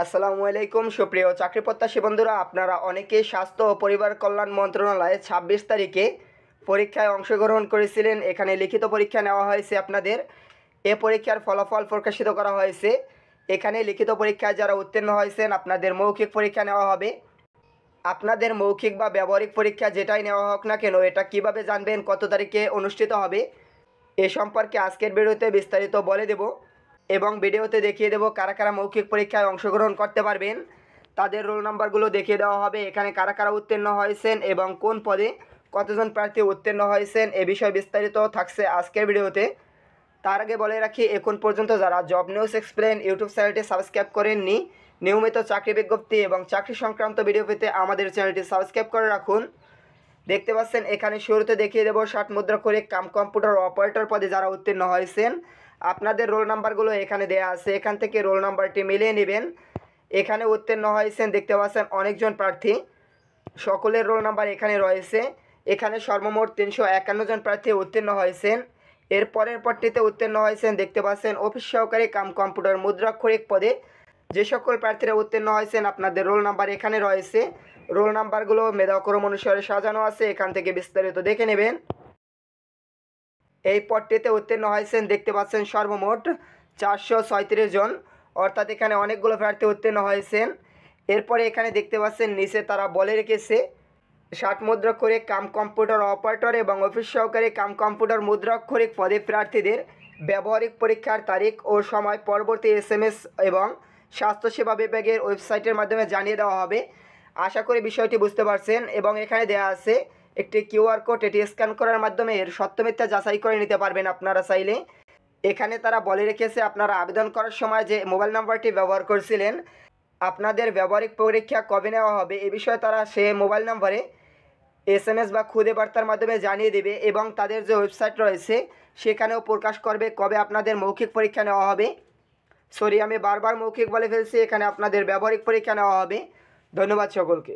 আসসালামু আলাইকুম সুপ্রিয় চাকরি প্রত্যাশী বন্ধুরা, আপনারা অনেকেই স্বাস্থ্য ও পরিবার কল্যাণ মন্ত্রণালয়ে ২৬ তারিখে পরীক্ষায় অংশগ্রহণ করেছিলেন। এখানে লিখিত পরীক্ষা নেওয়া হয়েছে আপনাদের। এ পরীক্ষার ফলাফল প্রকাশিত করা হয়েছে। এখানে লিখিত পরীক্ষায় যারা উত্তীর্ণ হয়েছেন আপনাদের মৌখিক পরীক্ষা নেওয়া হবে। আপনাদের মৌখিক বা ব্যবহারিক পরীক্ষা যেটাই নেওয়া হোক না কেন, এটা কিভাবে জানবেন, কত তারিখে অনুষ্ঠিত হবে, এ সম্পর্কে আজকের ভিডিওতে বিস্তারিত বলে দেব এবং ভিডিওতে দেখিয়ে দেব কারা কারা মৌখিক পরীক্ষায় অংশগ্রহণ করতে পারবেন। তাদের রোল নাম্বারগুলো দেখিয়ে দেওয়া হবে, এখানে কারা কারা উত্তীর্ণ হয়েছেন এবং কোন পদে কতজন প্রার্থী উত্তীর্ণ হয়েছেন এ বিষয়ে বিস্তারিত থাকছে আজকের ভিডিওতে। তার আগে বলে রাখি, এখন পর্যন্ত যারা জব নিউজ এক্সপ্লেন ইউটিউব চ্যানেলটি সাবস্ক্রাইব করেননি, নিয়মিত চাকরি বিজ্ঞপ্তি এবং চাকরি সংক্রান্ত ভিডিও পেতে আমাদের চ্যানেলটি সাবস্ক্রাইব করে রাখুন। দেখতে পাচ্ছেন এখানে শুরুতে দেখিয়ে দেব 60 মুদ্রা করে কম্পিউটার অপারেটর পদে যারা উত্তীর্ণ হয়েছেন আপনাদের রোল নাম্বারগুলো এখানে দেয়া আছে। এখান থেকে রোল নাম্বারটি মিলিয়ে নেবেন। এখানে উত্তীর্ণ হয়েছেন দেখতে পাচ্ছেন অনেকজন প্রার্থী, সকলের রোল নাম্বার এখানে রয়েছে। এখানে সর্বমোট 351 জন প্রার্থী উত্তীর্ণ হয়েছেন। এর পরের পদটিতে উত্তীর্ণ হয়েছেন দেখতে পাচ্ছেন অফিস সহকারী কম্পিউটার মুদ্রাক্ষরিক পদে। যে সকল প্রার্থীরা উত্তীর্ণ হয়েছেন আপনাদের রোল নাম্বার এখানে রয়েছে। রোল নাম্বারগুলো মেধাক্রম অনুসারে সাজানো আছে, এখান থেকে বিস্তারিত দেখে নেবেন। এই পদটিতে উত্তীর্ণ হয়েছেন দেখতে পাচ্ছেন সর্বমোট 436 জন, অর্থাৎ এখানে অনেকগুলো প্রার্থী উত্তীর্ণ হয়েছেন। এরপরে এখানে দেখতে পাচ্ছেন নিচে তারা বলে রেখেছে 60 মুদ্রা করে কম্পিউটার অপারেটর এবং অফিস সহকারী কম্পিউটার মুদ্রাক্ষরিক পদে প্রার্থীদের ব্যবহারিক পরীক্ষার তারিখ ও সময় পরবর্তী SMS এবং স্বাস্থ্যসেবা বিভাগের ওয়েবসাইটের মাধ্যমে জানিয়ে দেওয়া হবে। আশা করি বিষয়টি বুঝতে পারছেন এবং এখানে দেওয়া আছে একটি QR কোড, এটি স্ক্যান করার মাধ্যমে এর সত্য মিথ্যা যাচাই করে নিতে পারবেন আপনারা চাইলে। এখানে তারা বলে রেখেছে আপনারা আবেদন করার সময় যে মোবাইল নাম্বারটি ব্যবহার করছিলেন আপনাদের ব্যবহারিক পরীক্ষা কবে নেওয়া হবে এ বিষয়ে তারা সে মোবাইল নাম্বারে SMS বা খুদে বার্তার মাধ্যমে জানিয়ে দেবে এবং তাদের যে ওয়েবসাইট রয়েছে সেখানেও প্রকাশ করবে কবে আপনাদের মৌখিক পরীক্ষা নেওয়া হবে। সরি, আমি বারবার মৌখিক বলে ফেলছি, এখানে আপনাদের ব্যবহারিক পরীক্ষা নেওয়া হবে। ধন্যবাদ সকলকে।